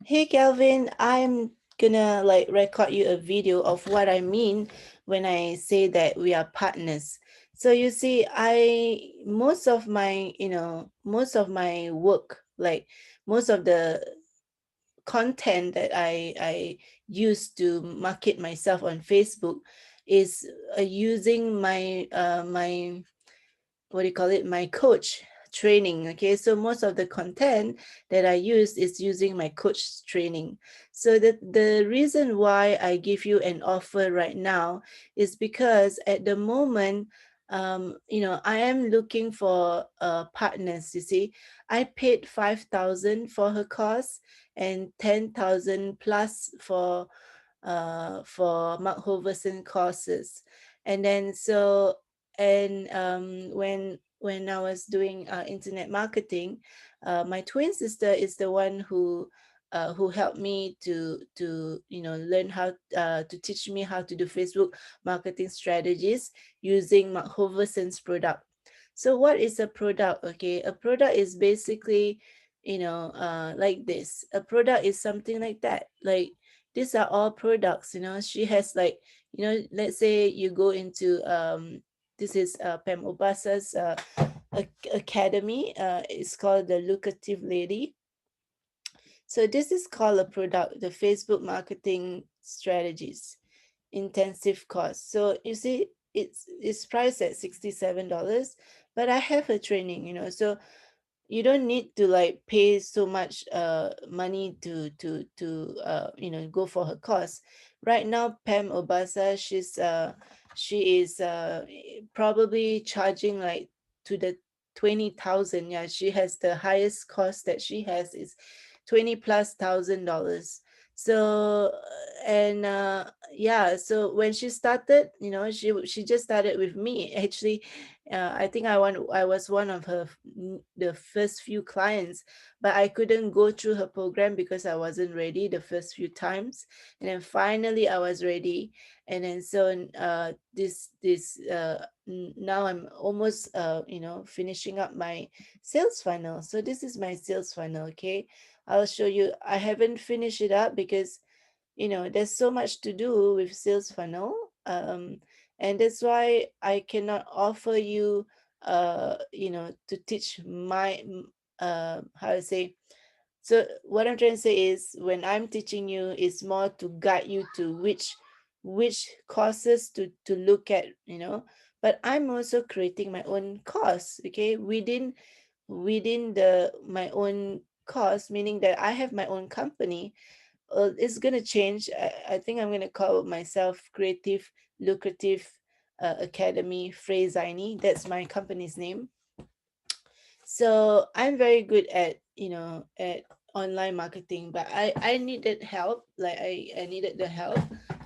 Hey Kelvin, I'm gonna like record you a video of what I mean when I say that we are partners. So you see, I most of my work, like most of the content that I use to market myself on Facebook is using my what do you call it, my coach training. Okay, so most of the content that I use is using my coach training. So the reason why I give you an offer right now is because at the moment, I am looking for partners. You see, I paid 5,000 for her course and 10,000 plus for Mark Hoverson courses. And then so and when I was doing internet marketing, my twin sister is the one who helped me to learn how to teach me how to do Facebook marketing strategies using Mark Hoverson's product. So what is a product? Okay, a product is basically like this. A product is something like that. Like these are all products. She has like, let's say you go into this is Pam Obasa's academy. It's called the Lucrative Lady. So this is called a product, the Facebook marketing strategies intensive course. So you see, it's priced at $67, but I have a training. So you don't need to like pay so much money to go for her course. Right now, Pam Obasa, she is probably charging like to the 20,000. Yeah, she has the highest cost that she has is 20 plus $1,000. So and yeah, so when she started, she just started with me. Actually, I think I was one of the first few clients, but I couldn't go through her program because I wasn't ready the first few times, and then finally I was ready. And then so now I'm almost finishing up my sales funnel. So this is my sales funnel. Okay, I'll show you. I haven't finished it up because there's so much to do with sales funnel, and that's why I cannot offer you to teach how to say. So what I'm trying to say is, when I'm teaching you, is more to guide you to which courses to look at. But I'm also creating my own course, okay, within the my own course, meaning that I have my own company. It's gonna change. I think I'm gonna call myself Creative Lucrative Academy Freyzini. That's my company's name. So I'm very good at online marketing, but I needed help. Like I needed the help.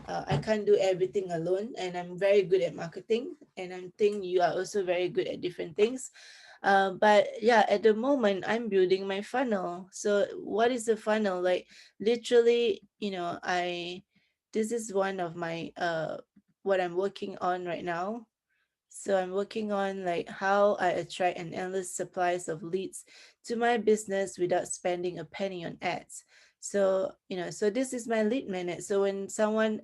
I can't do everything alone, and I'm very good at marketing, and I think you are also very good at different things. But yeah, at the moment I'm building my funnel. So what is the funnel? Like literally, I this is one of my what I'm working on right now. So I'm working on like how I attract an endless supplies of leads to my business without spending a penny on ads. So, so this is my lead magnet. So when someone,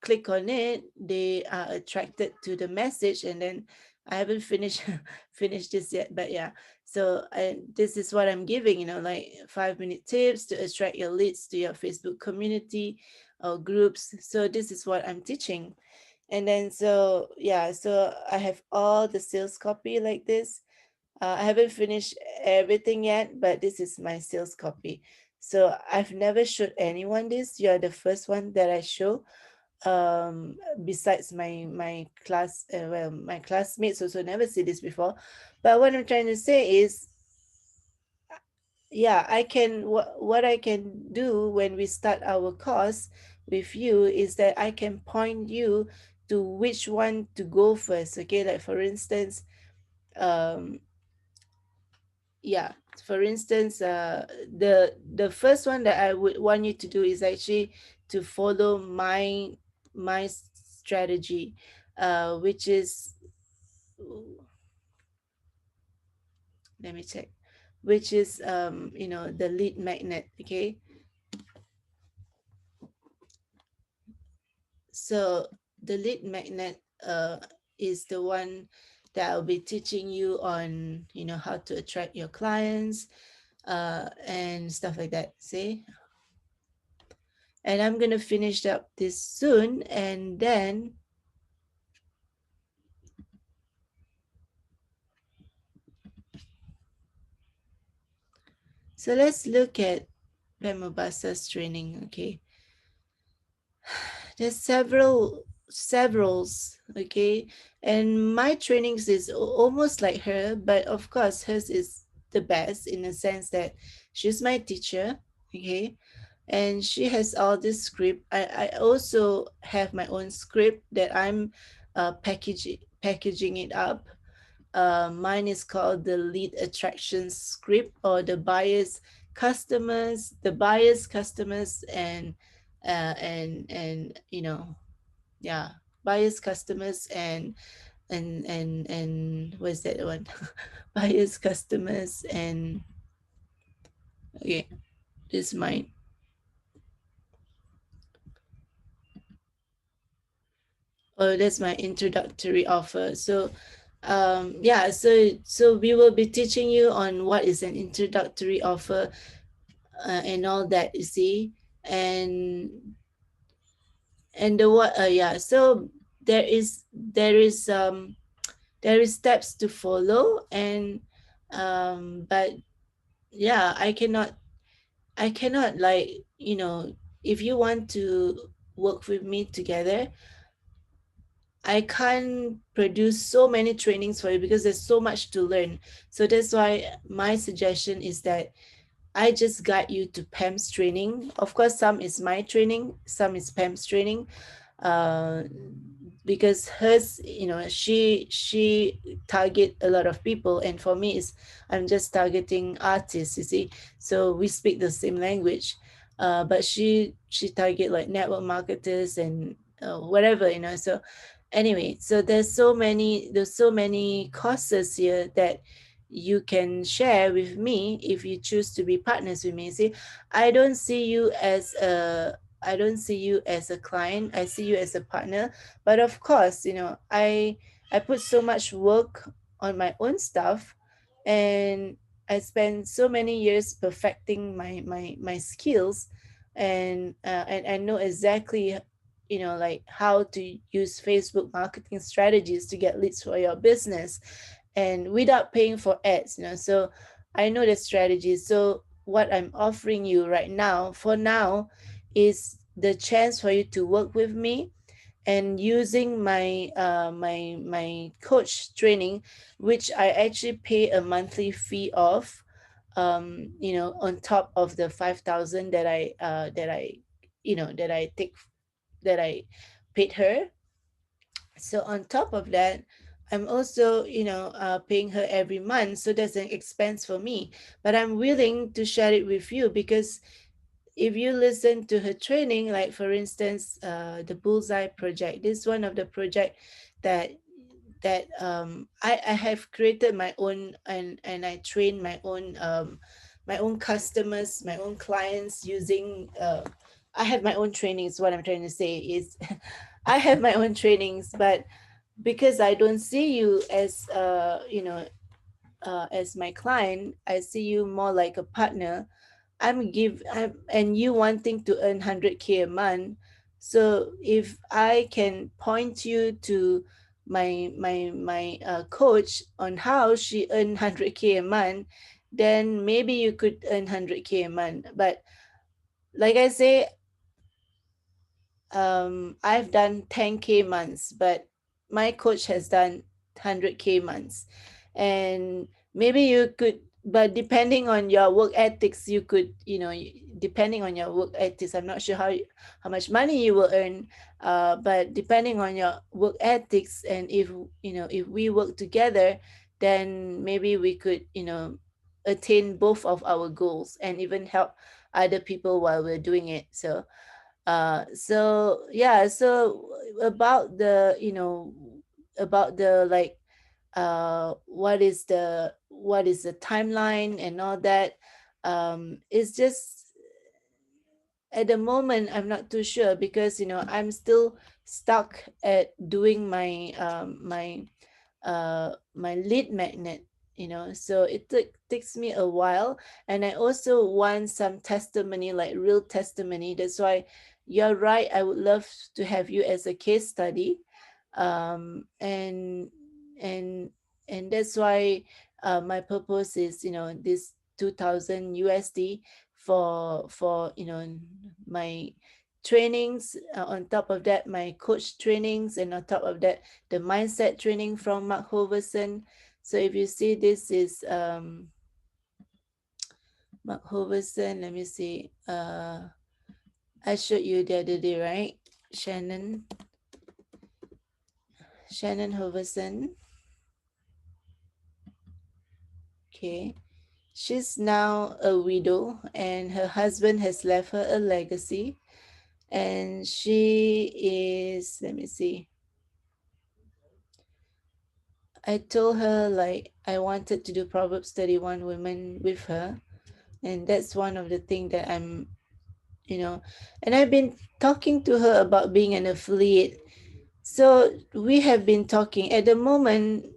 click on it, they are attracted to the message. And then I haven't finished finished this yet, but yeah. So this is what I'm giving, like 5-minute tips to attract your leads to your Facebook community or groups. So this is what I'm teaching. And then so yeah, so I have all the sales copy like this. I haven't finished everything yet, but this is my sales copy. So I've never showed anyone this. You are the first one that I show. Besides my classmates also never see this before. But what I'm trying to say is, yeah, what I can do when we start our course with you is that I can point you to which one to go first. Okay, like for instance, um yeah, for instance, the first one that I would want you to do is actually to follow my strategy, which is, let me check. which is the lead magnet. Okay, so the lead magnet is the one that I'll be teaching you on, how to attract your clients, and stuff like that. See, and I'm gonna finish up this soon, and then so let's look at Pemobasa's training. Okay, there's severals. Okay, and my trainings is almost like her, but of course hers is the best in the sense that she's my teacher. Okay, and she has all this script. I also have my own script that I'm packaging it up. Mine is called the lead attraction script, or the buyers, customers, and yeah, buyers, customers, and what's that one? Buyers, customers, and okay, this is mine. Oh, that's my introductory offer. So yeah, so we will be teaching you on what is an introductory offer, and all that, you see. And and the what yeah, so there is steps to follow, and but yeah, I cannot, like, if you want to work with me together, I can't produce so many trainings for you because there's so much to learn. So that's why my suggestion is that I just guide you to Pam's training. Of course, some is my training, some is Pam's training, uh, because hers, she target a lot of people, and for me is I'm just targeting artists. You see, so we speak the same language, but she target like network marketers and whatever, So anyway, so there's so many courses here that you can share with me if you choose to be partners with me. See, I don't see you as a I don't see you as a client. I see you as a partner. But of course, I put so much work on my own stuff, and I spent so many years perfecting my skills, and I know exactly, like how to use Facebook marketing strategies to get leads for your business, and without paying for ads. So I know the strategies. So what I'm offering you right now, for now, is the chance for you to work with me, and using my coach training, which I actually pay a monthly fee of, on top of the 5,000 that I take, that I paid her. So on top of that, I'm also, paying her every month, so that's an expense for me. But I'm willing to share it with you, because if you listen to her training, like for instance, the Bullseye project, this is one of the project that I have created my own, and I train my own customers, my own clients using. I have my own trainings. What I'm trying to say is, I have my own trainings, but because I don't see you as as my client, I see you more like a partner. And you wanting to earn 100K a month. So if I can point you to my coach on how she earn 100K a month, then maybe you could earn 100K a month. But like I say, I've done 10K months, but my coach has done 100K months. And maybe you could, but depending on your work ethics, you could, depending on your work ethics, I'm not sure how much money you will earn. But depending on your work ethics, and if we work together, then maybe we could, attain both of our goals and even help other people while we're doing it. So yeah, so about the, about the, like, what is the timeline and all that. It's just at the moment I'm not too sure, because I'm still stuck at doing my lead magnet, so it takes me a while. And I also want some testimony, like real testimony. That's why you're right, I would love to have you as a case study. Um and and and that's why my purpose is, this 2000 USD for my trainings. On top of that, my coach trainings, and on top of that, the mindset training from Mark Hoverson. So if you see, this is Mark Hoverson. Let me see. I showed you the other day, right? Shannon, Shannon Hoverson. Okay. She's now a widow, and her husband has left her a legacy. And she is, let me see. I told her like I wanted to do Proverbs 31 women with her. And that's one of the things that you know, and I've been talking to her about being an affiliate. So we have been talking. At the moment,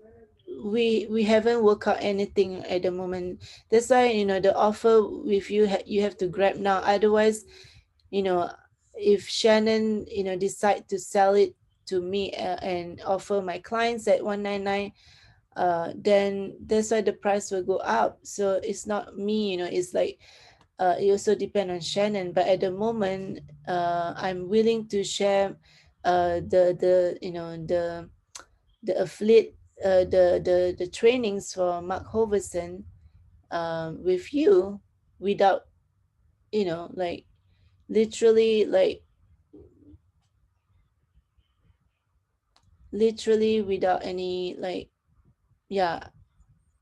we haven't worked out anything at the moment. That's why, the offer with you, you have to grab now. Otherwise, you know if Shannon, decide to sell it to me, and offer my clients at 199, then that's why the price will go up. So it's not me, it's like, it also depend on Shannon. But at the moment, I'm willing to share the the affiliate, the trainings for Mark Hoverson, with you, without, like, literally, like, literally without any, like, yeah,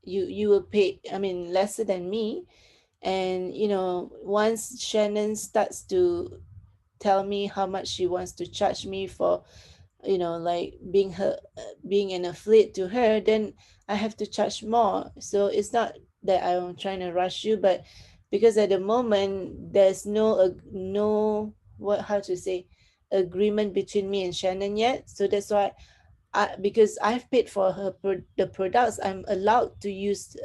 you will pay, I mean, lesser than me. And once Shannon starts to tell me how much she wants to charge me for, like, being an affiliate to her, then I have to charge more. So it's not that I'm trying to rush you, but because at the moment there's no, what, how to say, agreement between me and Shannon yet. So that's why, because I've paid for the products, I'm allowed to use,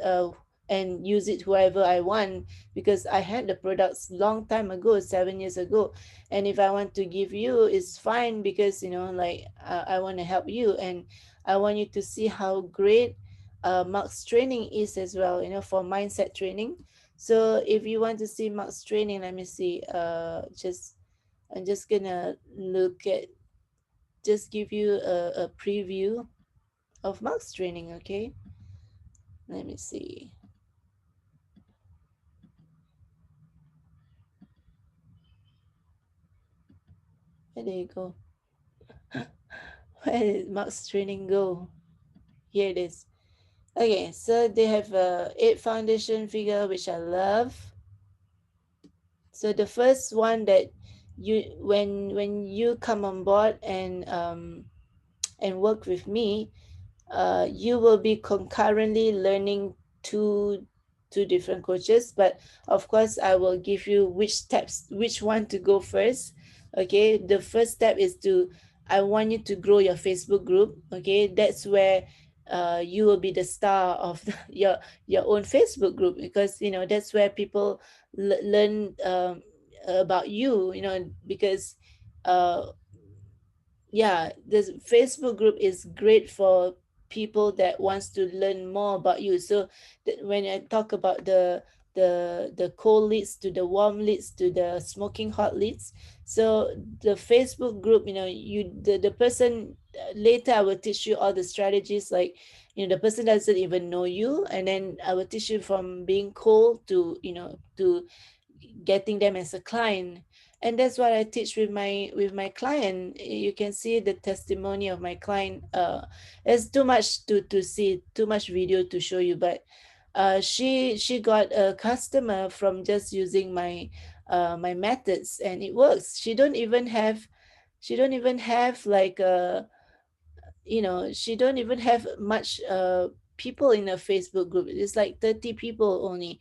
and use it whoever I want, because I had the products long time ago, 7 years ago. And if I want to give you, it's fine, because like, I want to help you, and I want you to see how great Mark's training is as well, for mindset training. So if you want to see Mark's training, let me see. Just I'm just gonna look at, just give you a preview of Mark's training, okay? Let me see. Where did it go? Where did Mark's training go? Here it is. Okay, so they have a 8 foundation figure, which I love. So the first one that when you come on board and work with me, you will be concurrently learning two two different coaches. But of course, I will give you which steps, which one to go first. Okay, the first step is to, I want you to grow your Facebook group. Okay, that's where you will be the star of your own Facebook group, because that's where people learn about you, because uh yeah, this Facebook group is great for people that wants to learn more about you. So when I talk about the cold leads to the warm leads to the smoking hot leads, so the Facebook group, the person, later I will teach you all the strategies, like, the person doesn't even know you, and then I will teach you from being cold to, to getting them as a client. And that's what I teach with my client. You can see the testimony of my client. It's too much to see, too much video to show you, but she got a customer from just using my methods, and it works. She don't even have like she don't even have much people in a Facebook group. It's like 30 people only.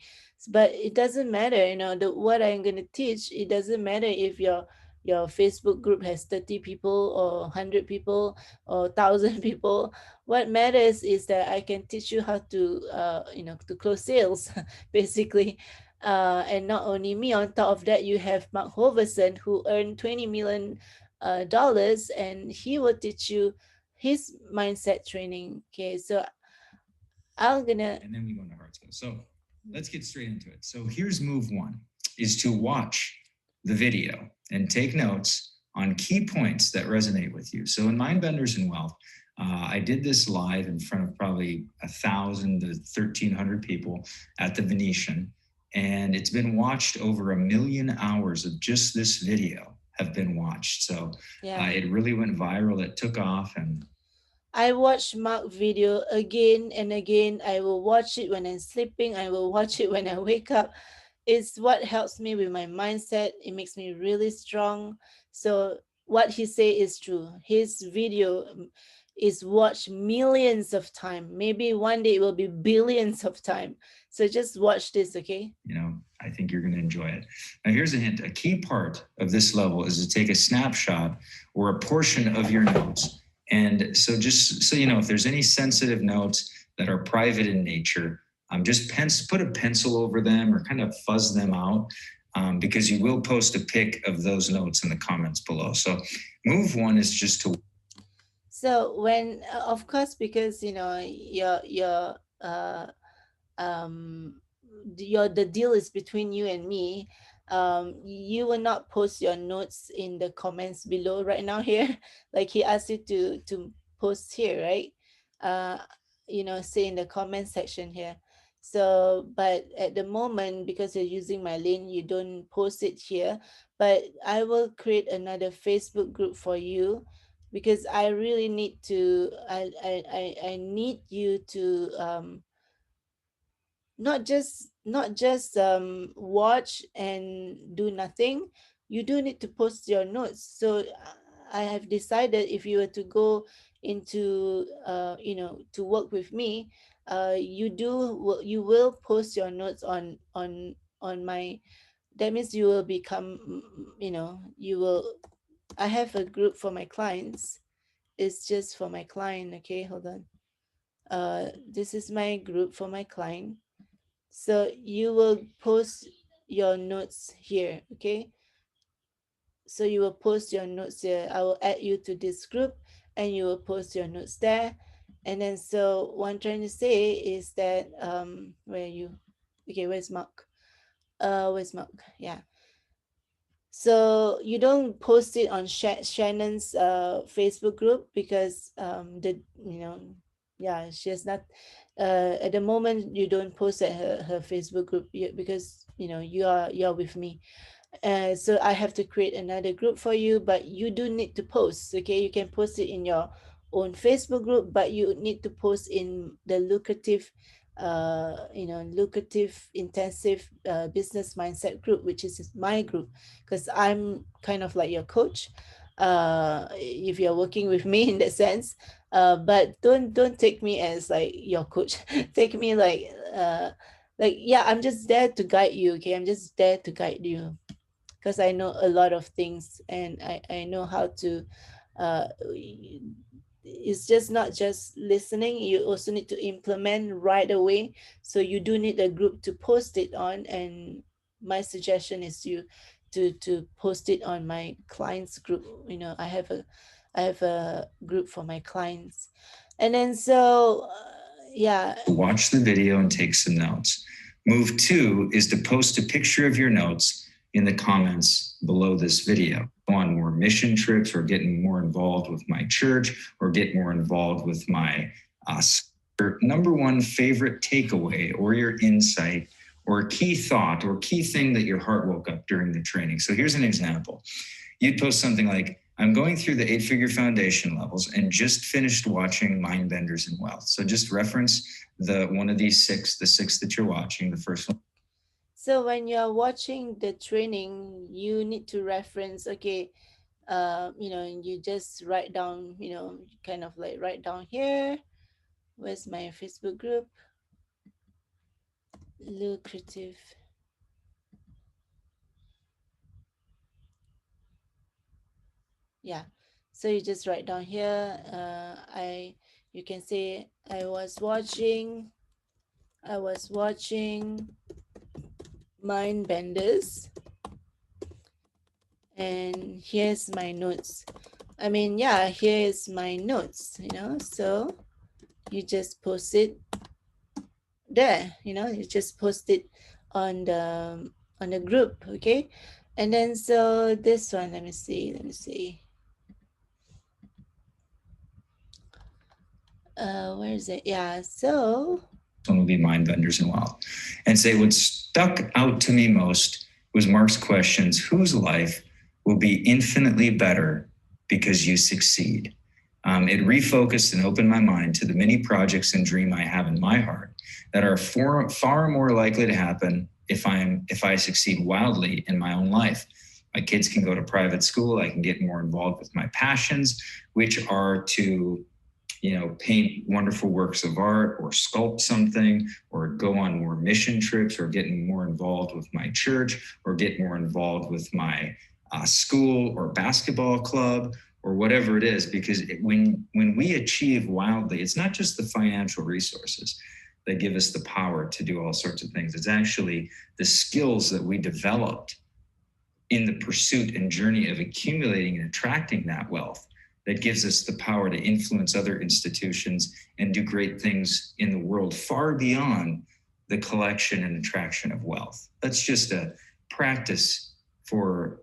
But it doesn't matter, the what I'm going to teach. It doesn't matter if your Facebook group has 30 people or 100 people or 1,000 people. What matters is that I can teach you how to to close sales basically. And not only me, on top of that, you have Mark Hoverson, who earned 20 million dollars, and he will teach you his mindset training. Okay, so I'm gonna. And then we go into hard skills. So let's get straight into it. So here's move one, is to watch the video and take notes on key points that resonate with you. So in Mind Benders and Wealth, I did this live in front of probably 1,000 to 1,300 people at the Venetian, and it's been watched. Over 1 million hours of just this video have been watched. So Yeah, it really went viral. It took off, and I watch Mark video again and again. I will watch it when I'm sleeping. I will watch it when I wake up. It's what helps me with my mindset. It makes me really strong. So what he say is true. His video is watched millions of time. Maybe one day it will be billions of time. So just watch this, okay? I think you're going to enjoy it. Now, here's a hint. A key part of this level is to take a snapshot or a portion of your notes. And so just so you know, if there's any sensitive notes that are private in nature, just put a pencil over them or kind of fuzz them out, because you will post a pic of those notes in the comments below. So move one is just to. So when of course, because your um the deal is between you and me. You will not post your notes in the comments below right now here. Like he asked you to post here, right? uh say in the comment section here. So but at the moment, because you're using my link, you don't post it here. But I will create another Facebook group for you, because I really need to I need you to not just watch and do nothing. You do need to post your notes. So I have decided, if you were to go into to work with me, you will post your notes on my. That means you will become, you will. I have a group for my clients. It's just for my client. Okay, hold on. This is my group for my client. So you will post your notes here, okay? So you will post your notes here. I will add you to this group, and you will post your notes there. And then, so what I'm trying to say is that, where are you? Okay, where's Mark? Where's Mark? Yeah. So you don't post it on Shannon's Facebook group, because yeah, she has not. At the moment, you don't post at her Facebook group yet, because you're with me. So I have to create another group for you, but you do need to post. Okay, you can post it in your own Facebook group, but you need to post in the lucrative intensive business mindset group, which is my group, because I'm kind of like your coach. If you're working with me in that sense, but don't take me as like your coach. Take me like, yeah, I'm just there to guide you. Okay, I'm just there to guide you, because I know a lot of things, and I know how to. Uh, it's just not just listening. You also need to implement right away. So you do need a group to post it on, and my suggestion is to post it on my clients group. I have a group for my clients, and then so yeah. Watch the video and take some notes. Move two is to post a picture of your notes in the comments below this video. Go on more mission trips, or getting more involved with my church, or get more involved with my number one favorite takeaway, or your insight, or key thought, or key thing that your heart woke up during the training. So here's an example. You'd post something like, I'm going through the 8-figure foundation levels and just finished watching Mind Benders and Wealth. So just reference the one of these the six that you're watching, the first one. So when you're watching the training, you need to reference, okay, you just write down, kind of like write down here. Where's my Facebook group? Lucrative. Yeah. So you just write down here. You can say I was watching Mind Benders, and here's my notes. I mean, yeah, here's my notes. So you just post it there. You just post it on the group, okay? And then so this one, let me see. Where is it? Yeah, so one will be Mind Benders and Wild. And say what stuck out to me most was Mark's questions: whose life will be infinitely better because you succeed? It refocused and opened my mind to the many projects and dream I have in my heart that are far more likely to happen if I succeed wildly in my own life. My kids can go to private school. I can get more involved with my passions, which are to paint wonderful works of art or sculpt something or go on more mission trips or getting more involved with my church or get more involved with my school or basketball club or whatever it is. Because when we achieve wildly, it's not just the financial resources that give us the power to do all sorts of things. It's actually the skills that we developed in the pursuit and journey of accumulating and attracting that wealth that gives us the power to influence other institutions and do great things in the world far beyond the collection and attraction of wealth. That's just a practice for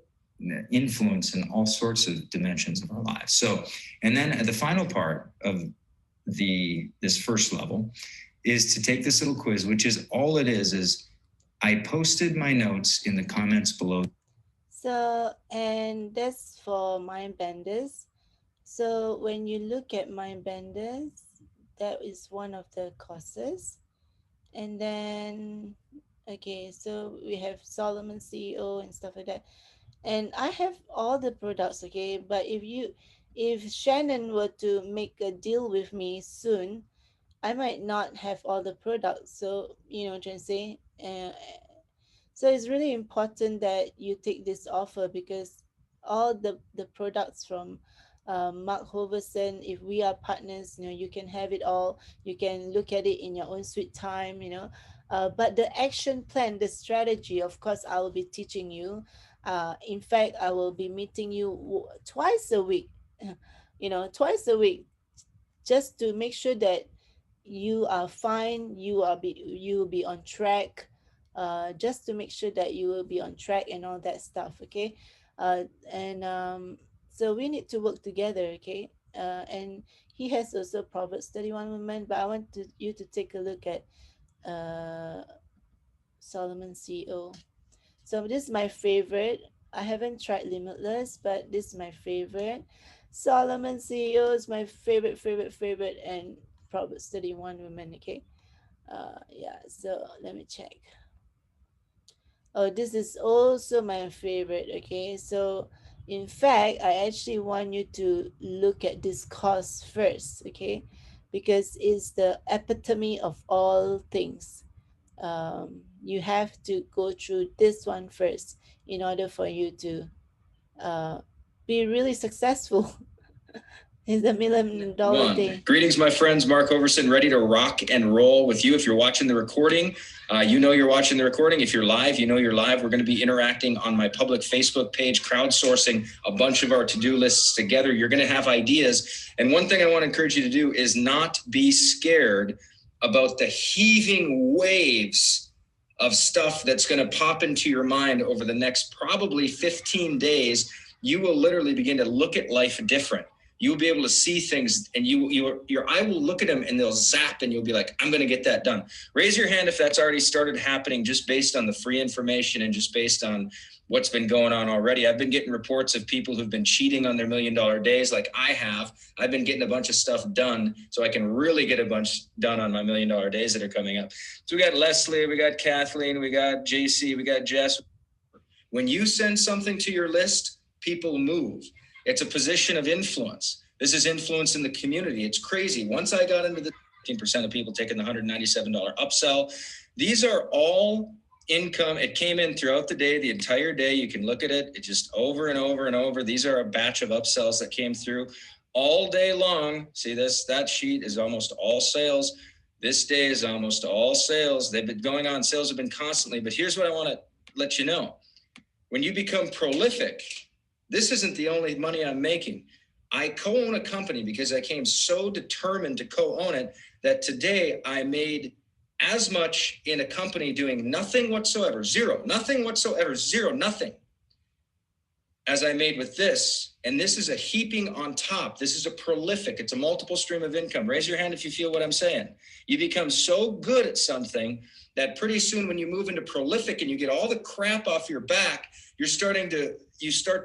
influence in all sorts of dimensions of our lives. So, and then the final part of this first level is to take this little quiz, which is all it is I posted my notes in the comments below. So, and that's for Mind Benders. So when you look at Mind Benders, that is one of the courses. And then, okay, so we have Solomon CEO and stuff like that. And I have all the products, okay? But if Shannon were to make a deal with me soon, I might not have all the products. So, what I'm trying to say? So it's really important that you take this offer, because all the products from Mark Hoverson, if we are partners, you can have it all. You can look at it in your own sweet time, but the action plan, the strategy, of course, I will be teaching you. In fact, I will be meeting you twice a week, twice a week, just to make sure that you are fine, you will be on track, just to make sure that you will be on track and all that stuff, okay? And So we need to work together, okay? And he has also Proverbs 31 women, but I want you to take a look at uh Solomon CEO. So this is my favorite. I haven't tried Limitless, but this is my favorite. Solomon CEO is my favorite, and Proverbs 31 women, okay? Yeah, so let me check. Oh, this is also my favorite, okay? So in fact, I actually want you to look at this course first, okay? Because it's the epitome of all things. You have to go through this one first in order for you to uh, be really successful in the $1 million day. Greetings, my friends. Mark Overson, ready to rock and roll with you. If you're watching the recording, you know you're watching the recording. If you're live, you know you're live. We're going to be interacting on my public Facebook page, crowdsourcing a bunch of our to-do lists together. You're going to have ideas. And one thing I want to encourage you to do is not be scared about the heaving waves of stuff that's going to pop into your mind over the next probably 15 days. You will literally begin to look at life different. You'll be able to see things, and your eye will look at them and they'll zap, and you'll be like, I'm going to get that done. Raise your hand if that's already started happening, just based on the free information and just based on what's been going on already. I've been getting reports of people who've been cheating on their $1 million days like I have. I've been getting a bunch of stuff done so I can really get a bunch done on my $1 million days that are coming up. So we got Leslie, we got Kathleen, we got JC, we got Jess. When you send something to your list, people move. It's a position of influence. This is influence in the community. It's crazy. Once I got into the 15% of people taking the $197 upsell, these are all income. It came in throughout the day, the entire day. You can look at it. It just over and over and over. These are a batch of upsells that came through all day long. See this? That sheet is almost all sales. This day is almost all sales. They've been going on. Sales have been constantly. But here's what I want to let you know. When you become prolific, this isn't the only money I'm making. I co-own a company because I came so determined to co-own it that today I made as much in a company doing nothing whatsoever, zero, nothing whatsoever, zero, nothing, as I made with this. And this is a heaping on top. This is a prolific, it's a multiple stream of income. Raise your hand if you feel what I'm saying. You become so good at something that pretty soon when you move into prolific and you get all the crap off your back, you start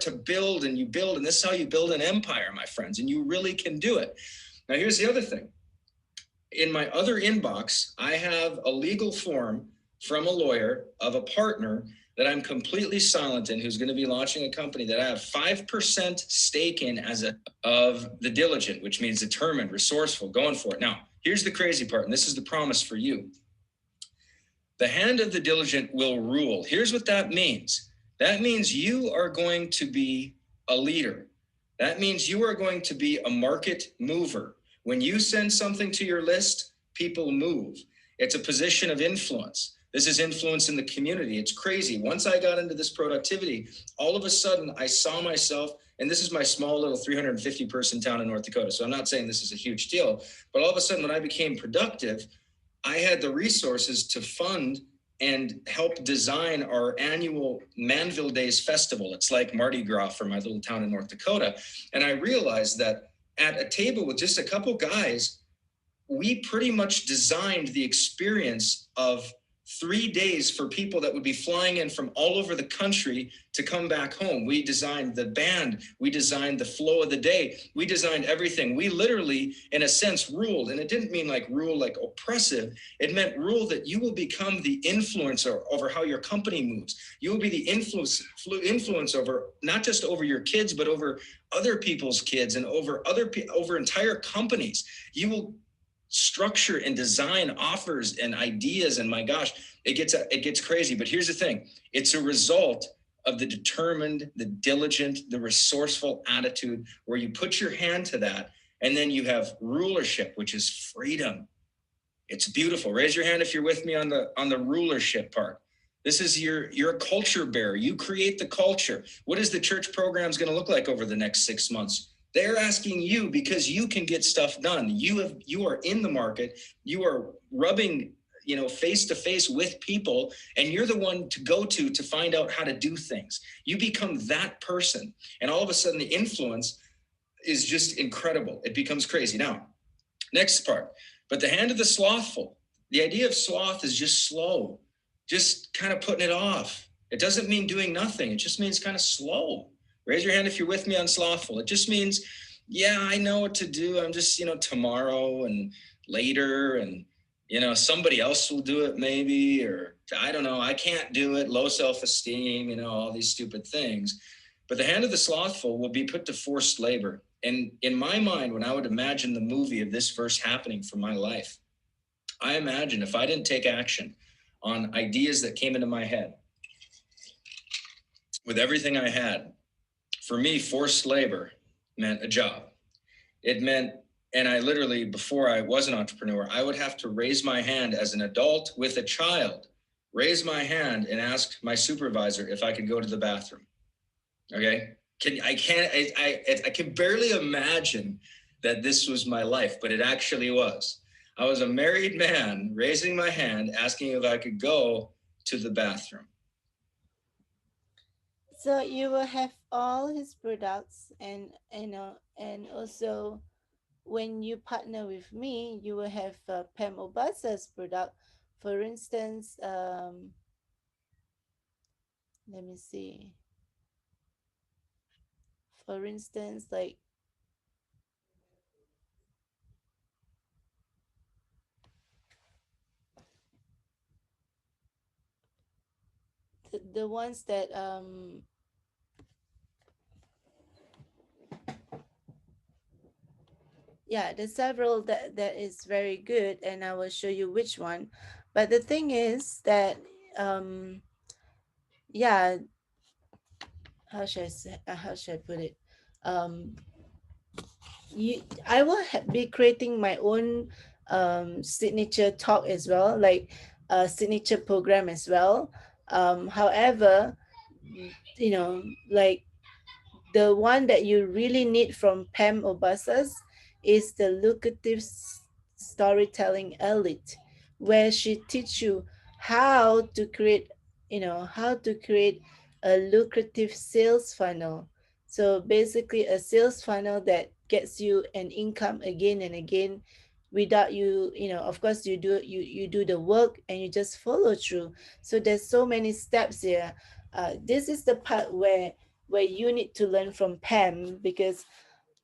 to build and you build. And this is how you build an empire, my friends. And you really can do it. Now, here's the other thing. In my other inbox, I have a legal form from a lawyer of a partner that I'm completely silent in, who's going to be launching a company that I have 5% stake in of the diligent, which means determined, resourceful, going for it. Now, here's the crazy part, and this is the promise for you. The hand of the diligent will rule. Here's what that means. That means you are going to be a leader. That means you are going to be a market mover. When you send something to your list, people move. It's a position of influence. This is influence in the community. It's crazy. Once I got into this productivity, all of a sudden I saw myself, and this is my small little 350 person town in North Dakota. So I'm not saying this is a huge deal, but all of a sudden when I became productive, I had the resources to fund and help design our annual Manville Days Festival. It's like Mardi Gras for my little town in North Dakota. And I realized that at a table with just a couple guys, we pretty much designed the experience of 3 days for people that would be flying in from all over the country to come back home. We designed the band. We designed the flow of the day. We designed everything. We literally, in a sense, ruled. And it didn't mean like rule like oppressive. It meant rule that you will become the influencer over how your company moves. You will be the influence over, not just over your kids, but over other people's kids and over entire companies. You will structure and design offers and ideas, and my gosh, it gets crazy. But here's the thing. It's a result of the determined, the diligent, the resourceful attitude where you put your hand to that, and then you have rulership, which is freedom. It's beautiful. Raise your hand if you're with me on the rulership part. This is you're a culture bearer. You create the culture. What is the church programs going to look like over the next 6 months? They're asking you because you can get stuff done. You are in the market. You are rubbing, face to face with people, and you're the one to go to find out how to do things. You become that person, and all of a sudden the influence is just incredible. It becomes crazy. Now, next part. But the hand of the slothful. The idea of sloth is just slow, just kind of putting it off. It doesn't mean doing nothing. It just means kind of slow. Raise your hand if you're with me on slothful. It just means, yeah, I know what to do. I'm just, tomorrow and later, and, somebody else will do it maybe, or I don't know, I can't do it, low self-esteem, all these stupid things. But the hand of the slothful will be put to forced labor. And in my mind, when I would imagine the movie of this verse happening for my life, I imagine if I didn't take action on ideas that came into my head with everything I had, for me, forced labor meant a job. It meant, and I literally, before I was an entrepreneur, I would have to raise my hand as an adult with a child, raise my hand and ask my supervisor if I could go to the bathroom. Okay. I can barely imagine that this was my life, but it actually was. I was a married man raising my hand, asking if I could go to the bathroom. So you will have all his products, and and also when you partner with me, you will have Pam Obasa's product. For instance, let me see. For instance, like the ones that Yeah, there's several that is very good, and I will show you which one. But the thing is that, um yeah, how should I put it? um I will be creating my own signature talk as well, like a signature program as well. However, like, the one that you really need from Pam Obasas is the lucrative storytelling elite, where she teach you how to create, how to create a lucrative sales funnel. So basically, a sales funnel that gets you an income again and again, without you, of course, you do the work and you just follow through. So there's so many steps here. This is the part where you need to learn from Pam, because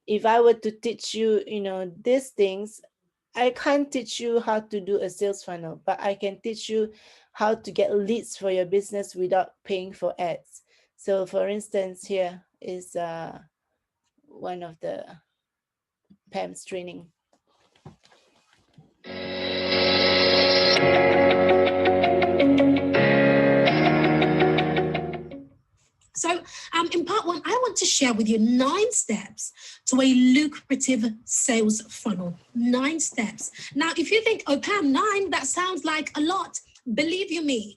if I were to teach you, these things, I can't teach you how to do a sales funnel, but I can teach you how to get leads for your business without paying for ads. So, for instance, here is one of the Pam's training. So, in part one, I want to share with you 9 steps to a lucrative sales funnel. 9 steps. Now, if you think, oh, Pam, 9, that sounds like a lot. Believe you me,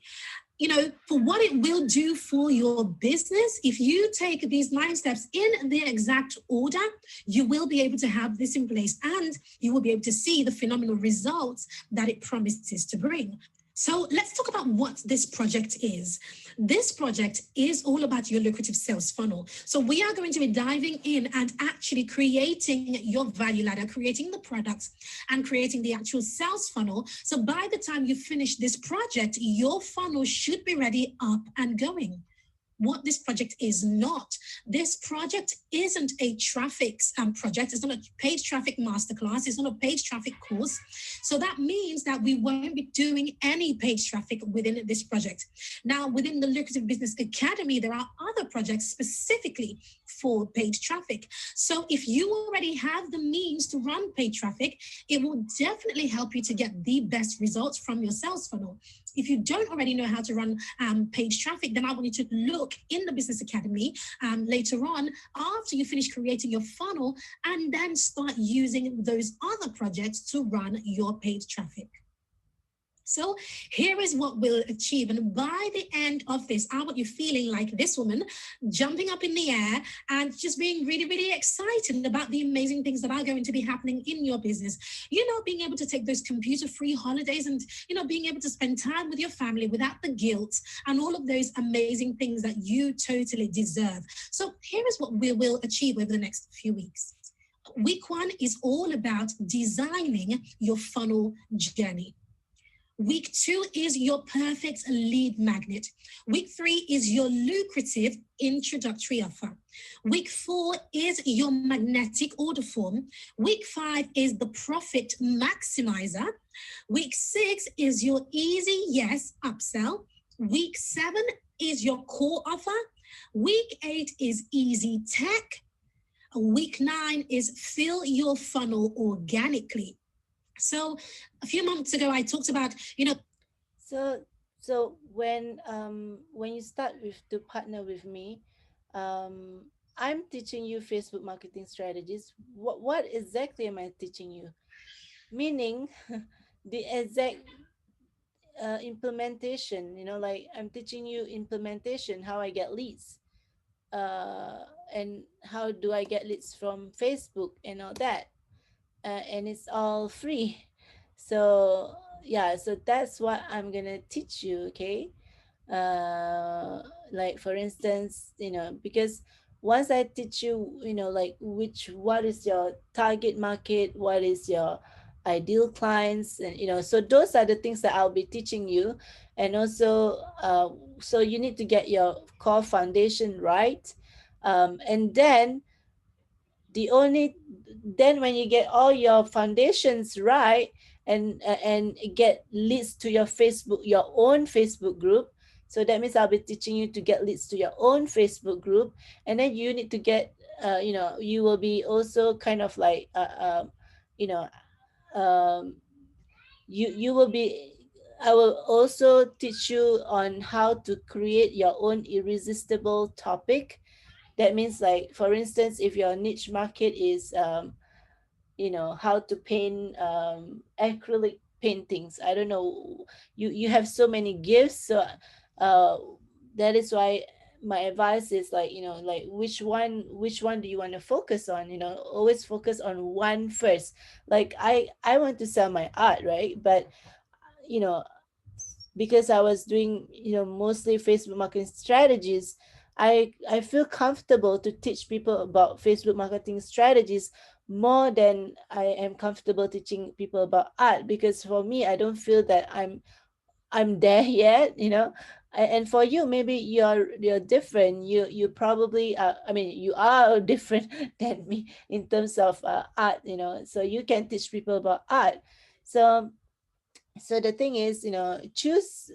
for what it will do for your business, if you take these 9 steps in their exact order, you will be able to have this in place and you will be able to see the phenomenal results that it promises to bring. So let's talk about what this project is. This project is all about your lucrative sales funnel. So we are going to be diving in and actually creating your value ladder, creating the products and creating the actual sales funnel. So by the time you finish this project, your funnel should be ready, up and going. What this project is not. This project isn't a traffic project. It's not a paid traffic masterclass. It's not a paid traffic course. So that means that we won't be doing any paid traffic within this project. Now, within the Lucrative Business Academy, there are other projects specifically for paid traffic. So if you already have the means to run paid traffic, it will definitely help you to get the best results from your sales funnel. If you don't already know how to run paid traffic, then I want you to look in the Business Academy later on after you finish creating your funnel, and then start using those other projects to run your paid traffic. So here is what we'll achieve. And by the end of this, I want you feeling like this woman, jumping up in the air and just being really, really excited about the amazing things that are going to be happening in your business. Being able to take those computer-free holidays and, being able to spend time with your family without the guilt and all of those amazing things that you totally deserve. So here is what we will achieve over the next few weeks. Week 1 is all about designing your funnel journey. Week 2 is your perfect lead magnet. Week 3 is your lucrative introductory offer. Week 4 is your magnetic order form. Week 5 is the profit maximizer. Week 6 is your easy yes upsell. Week 7 is your core offer. Week 8 is easy tech. Week 9 is fill your funnel organically. So a few months ago, I talked about, So when you start with to partner with me, I'm teaching you Facebook marketing strategies. What exactly am I teaching you? Meaning, the exact implementation. Like, I'm teaching you implementation, how I get leads, and how do I get leads from Facebook and all that, and it's all free. So yeah, so that's what I'm gonna teach you. Okay. Like, for instance, because once I teach you, like, what is your target market, what is your ideal clients, and so those are the things that I'll be teaching you. And also, so you need to get your core foundation right, and the only then when you get all your foundations right, and get leads to your own Facebook group. So that means I'll be teaching you to get leads to your own Facebook group. And then you need to get, you will be also kind of like, you know, um, you will be, I will also teach you on how to create your own irresistible topic. That means, like, for instance, if your niche market is how to paint acrylic paintings, I don't know, you have so many gifts. So uh that is why my advice is, like, like, which one do you want to focus on? Always focus on one first. Like, I want to sell my art, right? But you know because I was doing, mostly Facebook marketing strategies, I feel comfortable to teach people about Facebook marketing strategies more than I am comfortable teaching people about art, because for me, I don't feel that I'm there yet. And for you, maybe you're different. You probably, I mean, you are different than me in terms of art. So you can teach people about art. So so the thing is, choose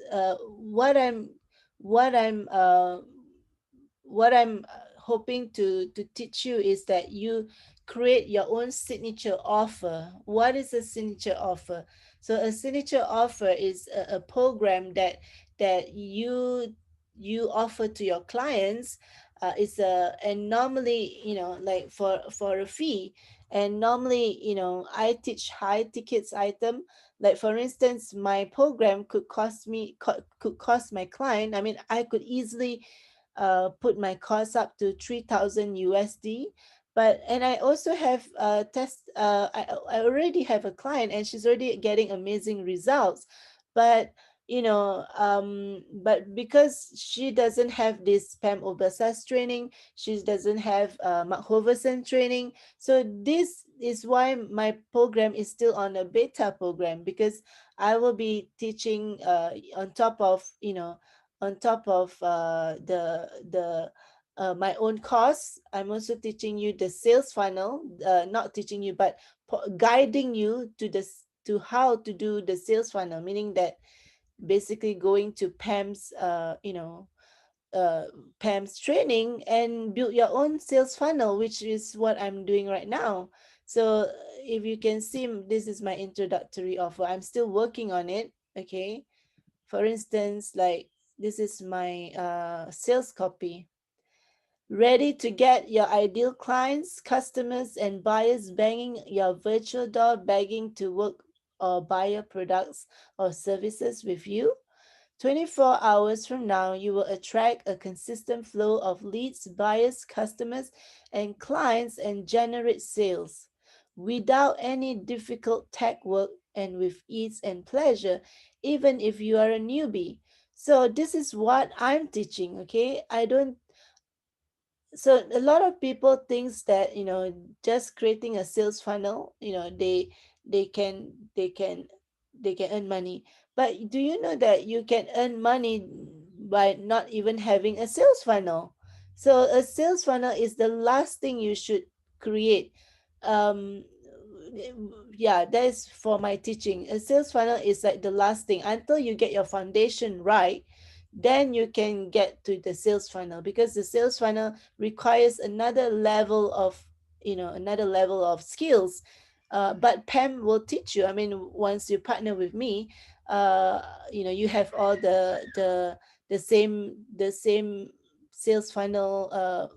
what i'm uh what I'm hoping to teach you is that you create your own signature offer. What is a signature offer? So a signature offer is a program that you offer to your clients. It's a and normally, like, for a fee. And normally, I teach high tickets item. Like, for instance, my program could cost my client, I mean, I could easily put my cost up to 3,000 USD. But and I also have test. I already have a client, and she's already getting amazing results. But but because she doesn't have this Pam Obasas training, she doesn't have Mark Hoverson training. So this is why my program is still on a beta program, because I will be teaching on top of the my own course. I'm also teaching you the sales funnel, not teaching you, but guiding you to how to do the sales funnel, meaning that basically going to uh, Pam's training and build your own sales funnel, which is what I'm doing right now. So if you can see, this is my introductory offer. I'm still working on it. Okay. For instance, like, this is my sales copy. Ready to get your ideal clients, customers, and buyers banging your virtual door, begging to work or buy your products or services with you? 24 hours from now, you will attract a consistent flow of leads, buyers, customers, and clients, and generate sales without any difficult tech work, and with ease and pleasure, even if you are a newbie. So this is what I'm teaching. Okay, I don't so a lot of people thinks that, just creating a sales funnel, they can they can they can earn money. But do you know that you can earn money by not even having a sales funnel? So a sales funnel is the last thing you should create. um yeah, that is for my teaching. A sales funnel is like the last thing until you get your foundation right. Then you can get to the sales funnel, because the sales funnel requires another level of skills. But Pam will teach you. I mean, once you partner with me, uh you have all the same sales funnel,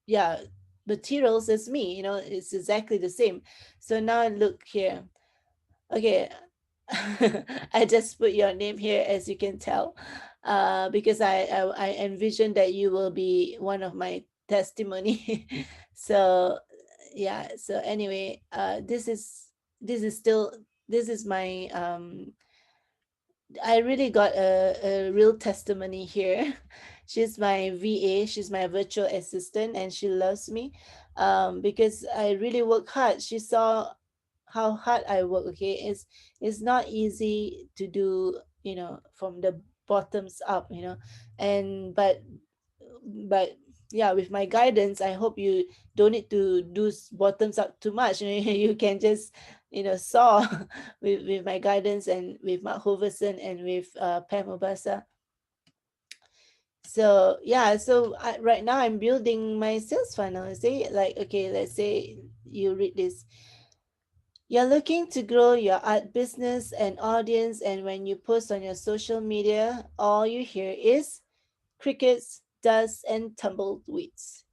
yeah, materials as me. It's exactly the same. So now look here. Okay. I just put your name here, as you can tell, because I envision that you will be one of my testimony. So yeah. So anyway, this is my I really got a real testimony here. She's my VA, she's my virtual assistant, and she loves me because I really work hard. She saw how hard I work. Okay, it's not easy to do, from the bottoms up, and but yeah, with my guidance, I hope you don't need to do bottoms up too much. You can just, saw with my guidance, and with Mark Hoverson, and with Pam Obasa. So yeah, so right now I'm building my sales funnel. Say, like, okay, let's say you read this. You're looking to grow your art business and audience, and when you post on your social media, all you hear is crickets, dust, and tumbleweeds.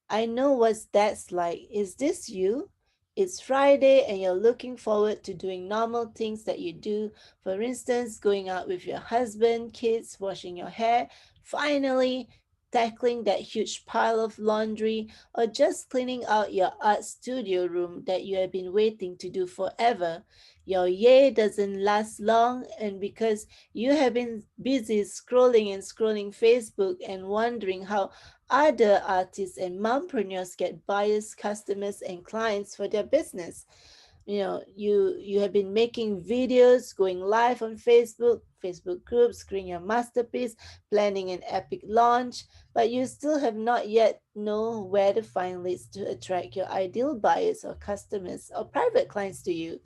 I know what that's like. Is this you? It's Friday and you're looking forward to doing normal things that you do. For instance, going out with your husband, kids, washing your hair, finally tackling that huge pile of laundry, or just cleaning out your art studio room that you have been waiting to do forever. Your yay doesn't last long, and because you have been busy scrolling and scrolling Facebook and wondering how other artists and mompreneurs get buyers, customers, and clients for their business. You have been making videos, going live on Facebook groups, creating your masterpiece, planning an epic launch, but you still have not yet know where to find leads to attract your ideal buyers or customers or private clients to you.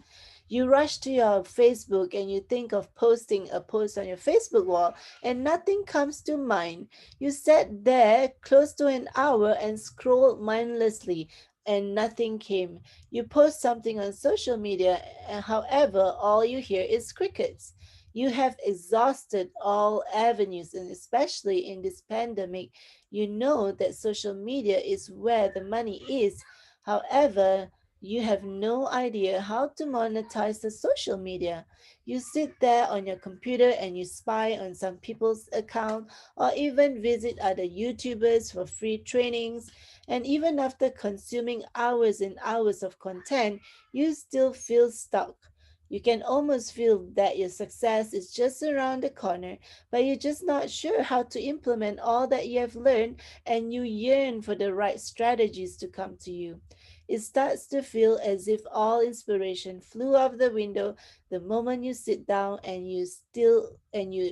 You rush to your Facebook and you think of posting a post on your Facebook wall, and nothing comes to mind. You sat there close to an hour and scrolled mindlessly, and nothing came. You post something on social media, and however, all you hear is crickets. You have exhausted all avenues, and especially in this pandemic, you know that social media is where the money is. However, you have no idea how to monetize the social media. You sit there on your computer and you spy on some people's account or even visit other YouTubers for free trainings. And even after consuming hours and hours of content, you still feel stuck. You can almost feel that your success is just around the corner, but you're just not sure how to implement all that you have learned, and you yearn for the right strategies to come to you. It starts to feel as if all inspiration flew out the window the moment you sit down, and you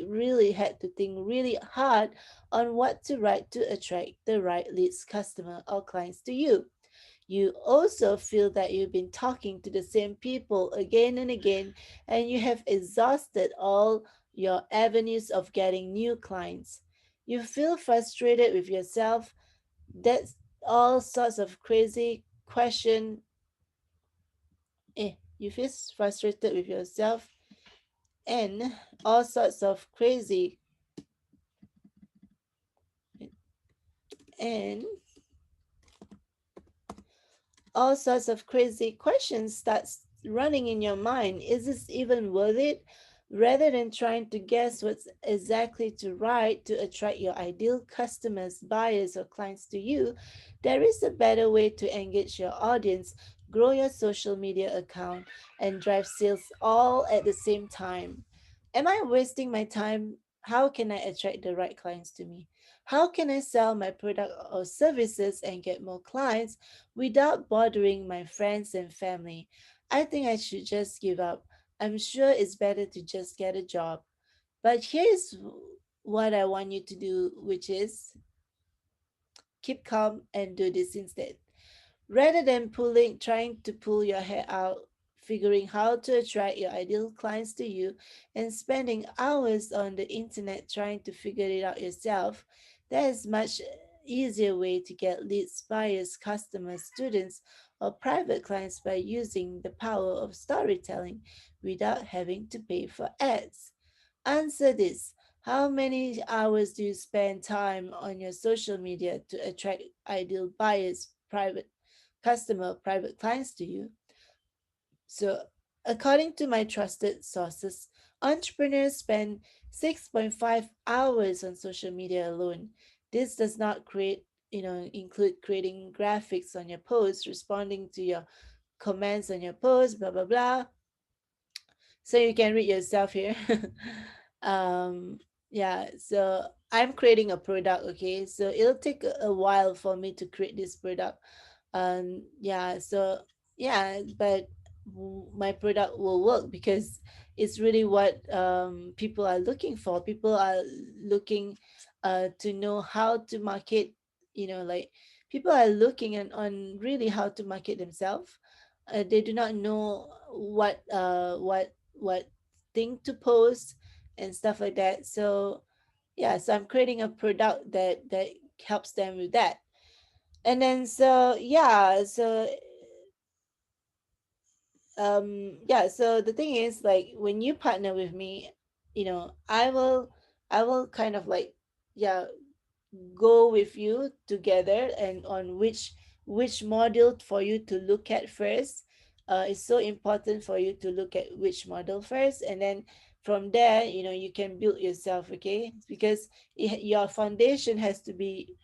really had to think really hard on what to write to attract the right leads, customer, or clients to you. You also feel that you've been talking to the same people again and again, and you have exhausted all your avenues of getting new clients. You feel frustrated with yourself. That's all sorts of crazy question. You feel frustrated with yourself and all sorts of crazy and all sorts of crazy questions starts running in your mind. Is this even worth it? Rather than trying to guess what's exactly to write to attract your ideal customers, buyers, or clients to you, there is a better way to engage your audience, grow your social media account, and drive sales all at the same time. Am I wasting my time? How can I attract the right clients to me? How can I sell my product or services and get more clients without bothering my friends and family? I think I should just give up. I'm sure it's better to just get a job. But here's what I want you to do, which is keep calm and do this instead. Rather than trying to pull your hair out, figuring how to attract your ideal clients to you, and spending hours on the internet trying to figure it out yourself, there is much easier way to get leads, buyers, customers, students, or private clients by using the power of storytelling without having to pay for ads. Answer this. How many hours do you spend time on your social media to attract ideal buyers, private clients to you? So, according to my trusted sources, entrepreneurs spend 6.5 hours on social media alone. This does not include creating graphics on your posts, responding to your comments on your posts, blah blah blah, so you can read yourself here. um yeah, so I'm creating a product, okay, so it'll take a while for me to create this product. Yeah, so yeah, but my product will work because it's really what people are looking for. People are looking to know how to market, like people are looking on really how to market themselves. They do not know what thing to post and stuff like that. So yeah, so I'm creating a product that helps them with that. And then so yeah, so yeah, so the thing is, like, when you partner with me, I will kind of like, yeah, go with you together, and on which module for you to look at first. It's so important for you to look at which model first, and then from there, you can build yourself, okay? Because your foundation has to be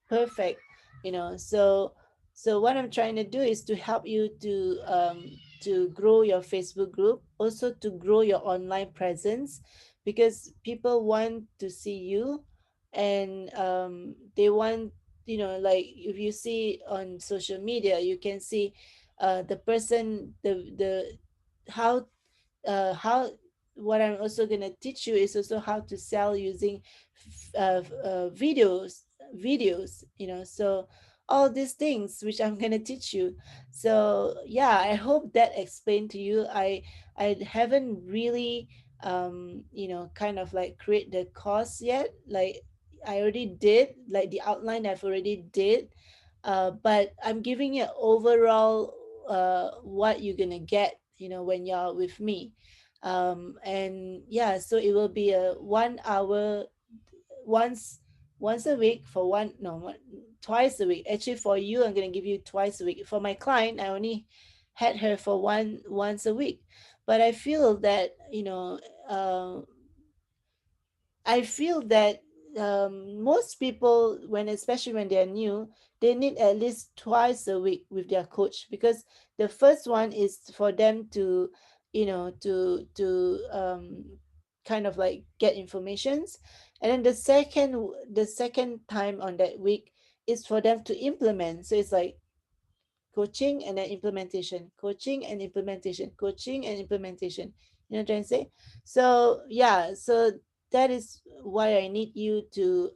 perfect. So what I'm trying to do is to help you to grow your Facebook group, also to grow your online presence, because people want to see you, and they want, like, if you see on social media, you can see the person, the how how what I'm also going to teach you is also how to sell using videos, so all these things which I'm going to teach you. So yeah, I hope that explained to you. I haven't really kind of like create the course yet. Like, I already did, like, the outline I've already did, but I'm giving you overall what you're gonna get, when you're with me. And yeah, so it will be a 1 hour, once once a week, for one no one, twice a week. Actually, for you, I'm gonna give you twice a week. For my client, I only had her for once a week. But I feel that most people, especially when they're new, they need at least twice a week with their coach, because the first one is for them to, kind of like get informations, and then the second time on that week is for them to implement. So it's like coaching and then implementation, coaching and implementation, coaching and implementation. You know what I'm trying to say? So yeah, so that is why I need you to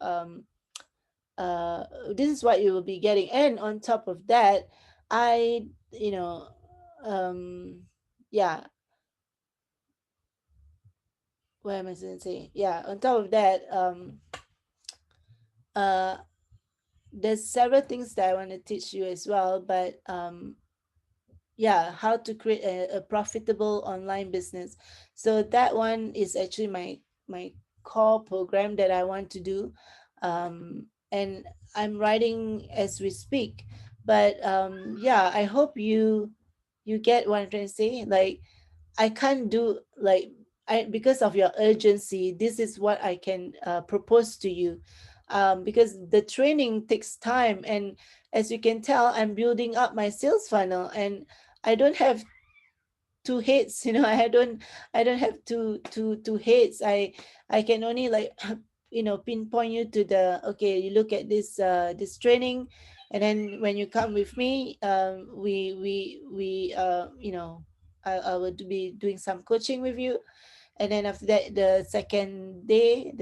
this is what you will be getting. And on top of that, I you know yeah, what am I going to say? Yeah, on top of that, uh there's several things that I want to teach you as well, but yeah, how to create a profitable online business. So that one is actually my core program that I want to do. And I'm writing as we speak. But yeah, I hope you get what I'm trying to say. Like, I can't do, like, because of your urgency, this is what I can propose to you. Because the training takes time, and as you can tell, I'm building up my sales funnel, and I don't have two heads. I don't have two heads. I can only, like, pinpoint you to the, okay, you look at this training, and then when you come with me, we I will be doing some coaching with you. And then after that, the second day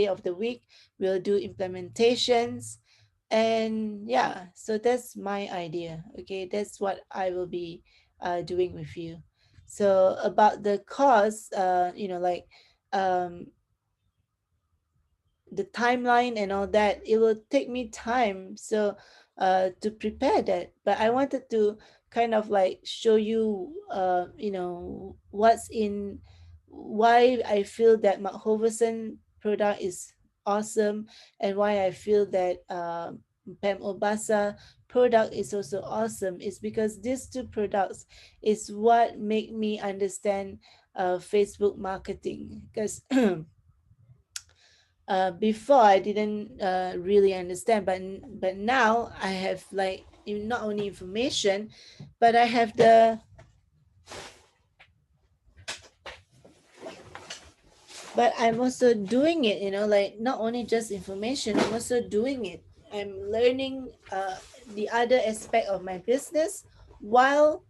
of the week, we'll do implementations. And yeah, so that's my idea. Okay, that's what I will be doing with you. So about the cost, like, um the timeline and all that, it will take me time, so to prepare that. But I wanted to kind of like show you, what's in, why I feel that Mark Hoverson product is awesome, and why I feel that Pam Obasa product is also awesome, is because these two products is what make me understand Facebook marketing. Because before I didn't really understand, but now I have, like, not only information, but I have but I'm also doing it. Like, not only just information, I'm also doing it. I'm learning the other aspect of my business, while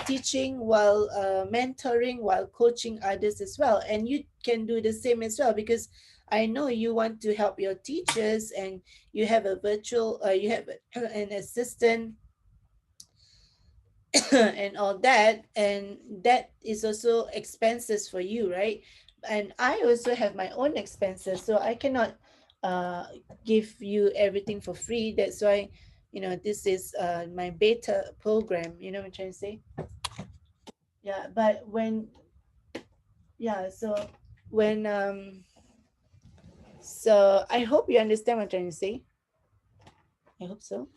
teaching, while mentoring, while coaching others as well. And you can do the same as well, because I know you want to help your teachers, and you have a virtual, you have an assistant, and all that, and that is also expenses for you, right? And I also have my own expenses, so I cannot uh give you everything for free. That's why this is my beta program, what I'm trying to say. Yeah, but when, yeah, when so I hope you understand what I'm trying to say. I hope so.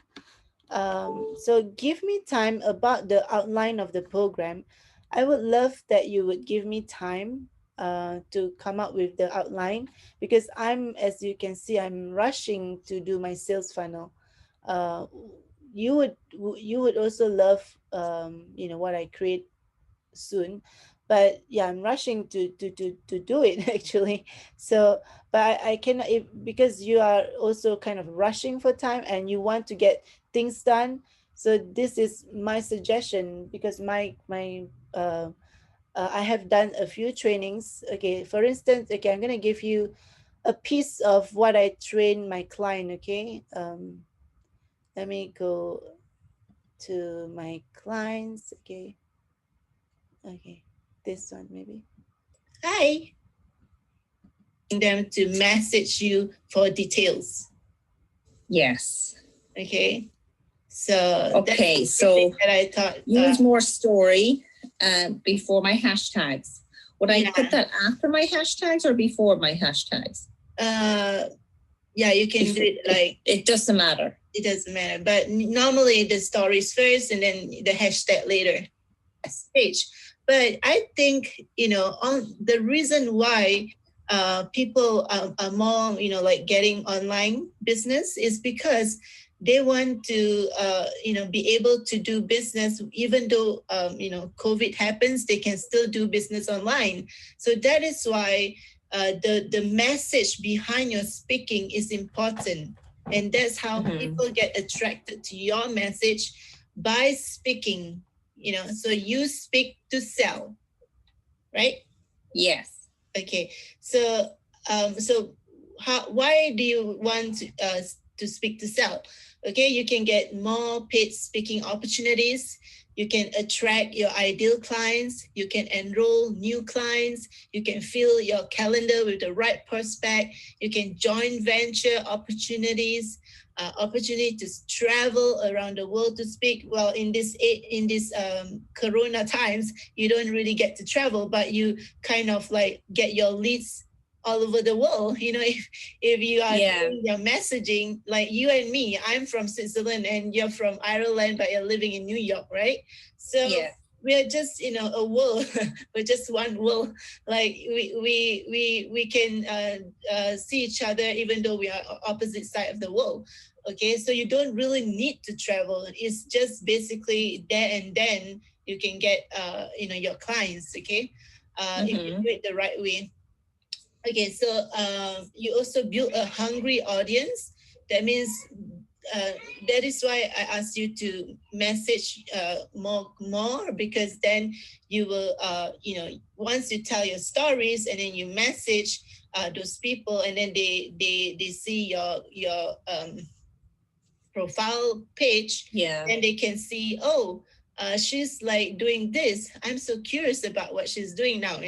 So give me time about the outline of the program. I would love that you would give me time to come up with the outline, because as you can see, I'm rushing to do my sales funnel. Uh, you would also love what I create soon, but yeah, I'm rushing to do it actually. So but I cannot, because you are also kind of rushing for time and you want to get things done. So this is my suggestion, because I have done a few trainings. Okay, for instance, okay, I'm going to give you a piece of what I train my client. Okay, let me go to my clients. Okay, okay, this one maybe. Hi. Them to message you for details. Yes. Okay. So Okay, that's the thing so that I thought. use more story before my hashtags. Would I Yeah. put that after my hashtags or before my hashtags? Yeah, you can do it like, it doesn't matter. It doesn't matter. But normally the stories first and then the hashtag later. Stage. But I think, on the reason why people are more, like getting online business is because they want to, be able to do business even though, COVID happens, they can still do business online. So that is why the message behind your speaking is important. And that's how people get attracted to your message, by speaking. So you speak to sell, right? Yes. Okay. So why do you want to speak to sell? Okay, you can get more paid speaking opportunities. You can attract your ideal clients. You can enroll new clients. You can fill your calendar with the right prospect. You can join venture opportunities. Opportunity to travel around the world to speak. Well, in this Corona times, you don't really get to travel, but you kind of like get your leads all over the world. If you are doing your messaging, like you and me, I'm from Switzerland and you're from Ireland, but you're living in New York, right? So we're just a world. We're just one world. Like we can see each other even though we are opposite side of the world. Okay, so you don't really need to travel. It's just basically there and then you can get your clients. Okay, if you do it the right way. Okay, so you also build a hungry audience. That means that is why I asked you to message more, because then you will once you tell your stories and then you message those people, and then they see your profile page, and they can see, she's like doing this. I'm so curious about what she's doing now.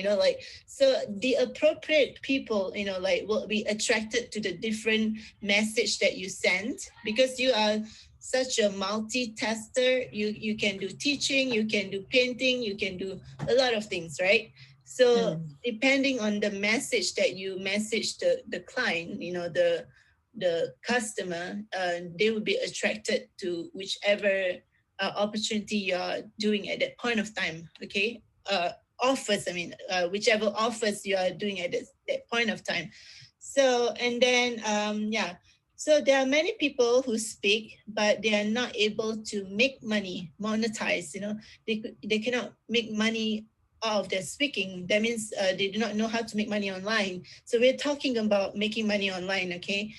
So the appropriate people, like will be attracted to the different message that you send, because you are such a multitasker. You can do teaching, you can do painting, you can do a lot of things, right? So depending on the message that you message the client, the customer, they will be attracted to whichever opportunity you're doing at that point of time. Okay, offers. Whichever offers you are doing at that point of time. So and then So there are many people who speak, but they are not able to make money, monetize. They cannot make money out of their speaking. That means they do not know how to make money online. So we're talking about making money online. Okay.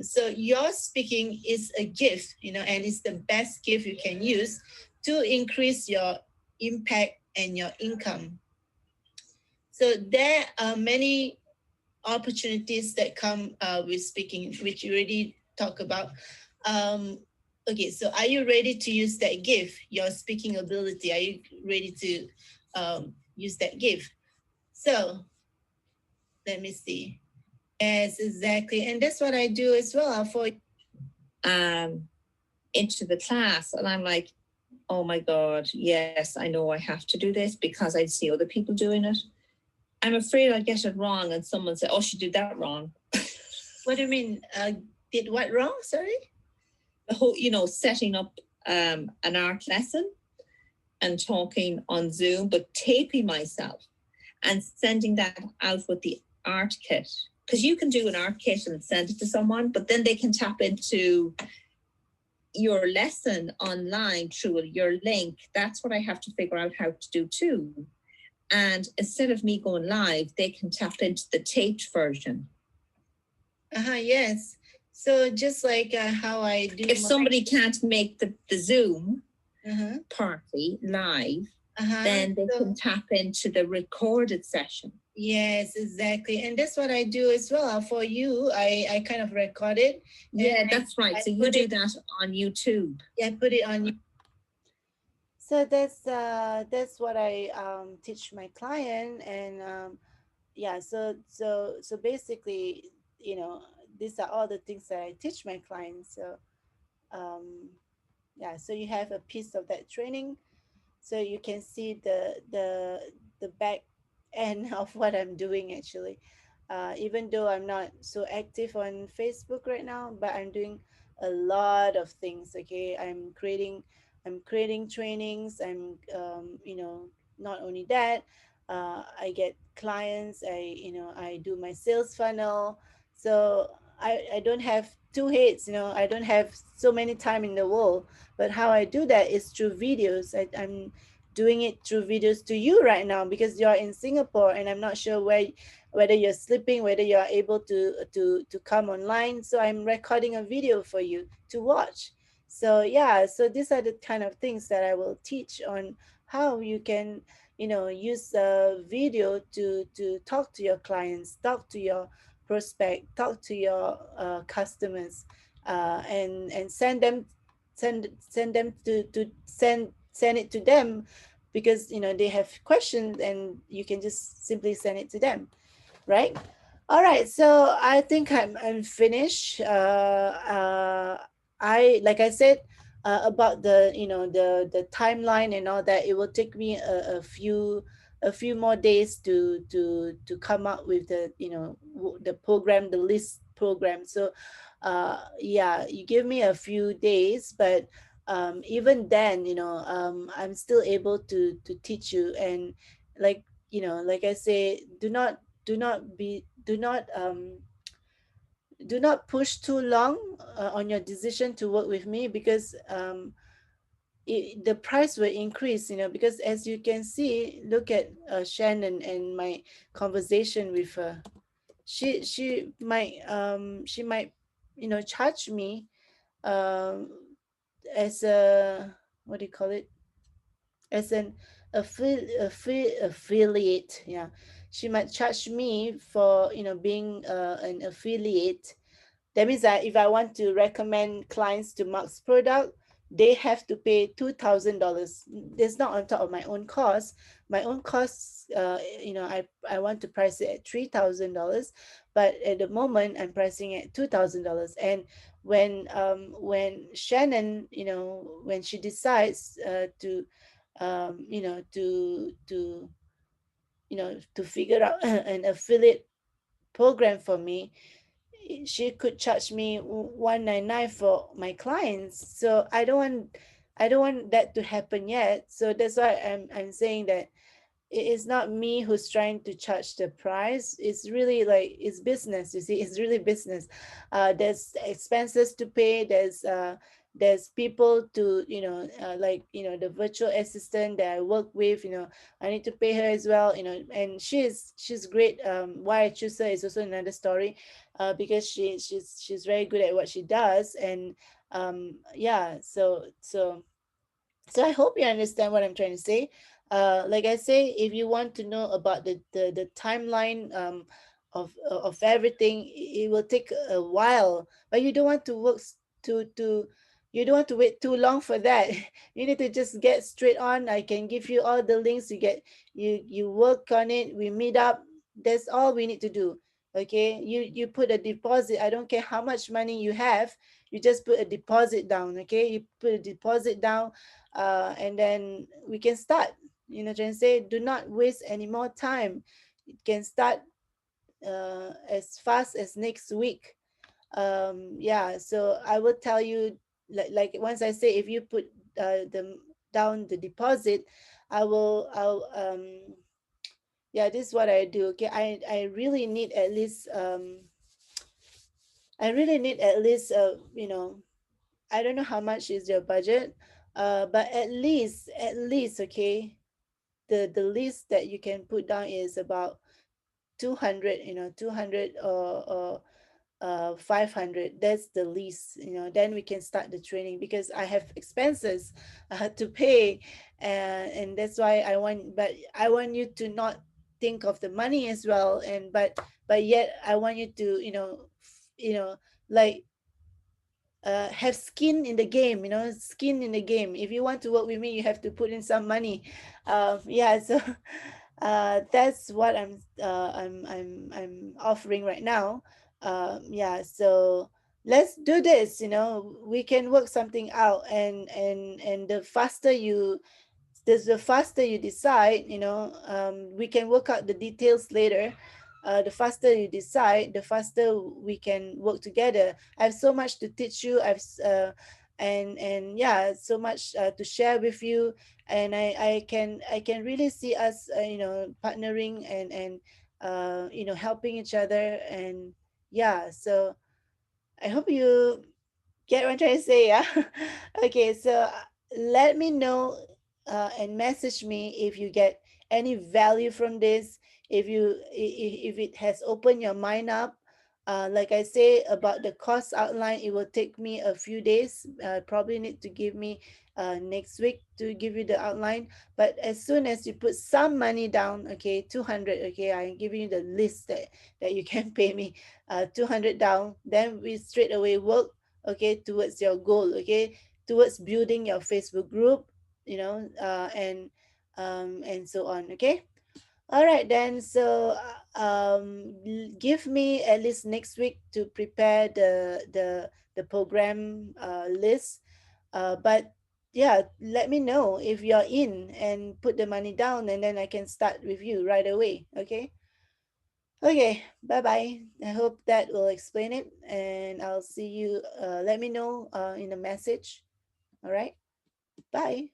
So your speaking is a gift, and it's the best gift you can use to increase your impact and your income. So there are many opportunities that come with speaking, which you already talked about. Okay, so are you ready to use that gift, your speaking ability? Are you ready to use that gift? So let me see. Yes, exactly. And that's what I do as well for into the class, and I'm like, oh my God, yes, I know I have to do this because I see other people doing it. I'm afraid I'll get it wrong and someone say, oh, she did that wrong. What do you mean? Did what wrong? Sorry? The whole, setting up an art lesson and talking on Zoom, but taping myself and sending that out with the art kit. Because you can do an art kit and send it to someone, but then they can tap into your lesson online through your link. That's what I have to figure out how to do too. And instead of me going live, they can tap into the taped version. Yes. So just like how I do. If somebody can't make the Zoom party live, then they can tap into the recorded session. Yes, exactly. And that's what I do as well. For you, I kind of record it. Yeah, that's right. So you do that on YouTube. Yeah, I put it on. So that's what I teach my client, and yeah. So basically, these are all the things that I teach my clients. So um, yeah. So you have a piece of that training, so you can see the back end of what I'm doing actually. Even though I'm not so active on Facebook right now, but I'm doing a lot of things. Okay, I'm creating trainings. Not only that, I get clients. I do my sales funnel. So I don't have two heads. I don't have so many time in the world. But how I do that is through videos. I'm doing it through videos to you right now because you're in Singapore, and I'm not sure whether you're sleeping, whether you're able to come online. So I'm recording a video for you to watch. So yeah, so these are the kind of things that I will teach on how you can use video to talk to your clients, talk to your prospect, talk to your customers, and send them to send it to them, because they have questions, and you can just simply send it to them, right? All right, so I think I'm finished. I like I said about the timeline and all that. It will take me a few more days to come up with the program, the list program. So yeah, you give me a few days, but even then, I'm still able to teach you. And like I say, do not be do not push too long on your decision to work with me, because the price will increase, because as you can see, look at Shannon and my conversation with her. She might charge me um as a, what do you call it, as an affiliate. Yeah, she might charge me for being an affiliate. That means that if I want to recommend clients to Mark's product, they have to pay $2,000. That's not on top of my own cost. My own costs, I want to price it at $3,000, but at the moment I'm pricing at $2,000. And when Shannon, when she decides to figure out an affiliate program for me, she could charge me 199 for my clients. So I don't want that to happen yet. So that's why I'm saying that it is not me who's trying to charge the price. It's really like, it's business. You see, it's really business. There's expenses to pay. There's people to the virtual assistant that I work with. I need to pay her as well. And she's great. Why I choose her is also another story, because she's very good at what she does. And yeah, so I hope you understand what I'm trying to say. Like I say, if you want to know about the timeline of everything, it will take a while, but you don't want to to you don't want to wait too long for that. You need to just get straight on. I can give you all the links. You work on it. We meet up. That's all we need to do. Okay, you put a deposit. I don't care how much money you have, you just put a deposit down. Okay, you put a deposit down, and then we can start. Trying to say, do not waste any more time. It can start as fast as next week. Yeah, so I will tell you, like once I say, if you put the down the deposit, I'll yeah, this is what I do. Okay, I really need at least I don't know how much is your budget, but at least, okay, the least that you can put down is about 200, 200 or 500. That's the least, then we can start the training, because I have expenses to pay. And that's why I want you to not think of the money as well. And but yet I want you to, like, have skin in the game, skin in the game. If you want to work with me, you have to put in some money. Yeah, so that's what I'm offering right now. Yeah, so let's do this. We can work something out. And the faster you decide, we can work out the details later. The faster you decide, the faster we can work together. I have so much to teach you. And yeah, so much to share with you. And I can really see us, partnering and helping each other. And yeah, so I hope you get what I'm trying to say, yeah? Okay, so let me know, and message me if you get any value from this, if it has opened your mind up. Like I say about the cost outline, it will take me a few days. Probably need to give me next week to give you the outline. But as soon as you put some money down, okay, 200, okay, I'm giving you the list that you can pay me, 200 down, then we straight away work, okay, towards your goal, okay, towards building your Facebook group, and so on, okay. All right, then. So give me at least next week to prepare the program list. But yeah, let me know if you're in, and put the money down, and then I can start with you right away. Okay. Okay, bye bye. I hope that will explain it, and I'll see you. Let me know in a message. All right, bye.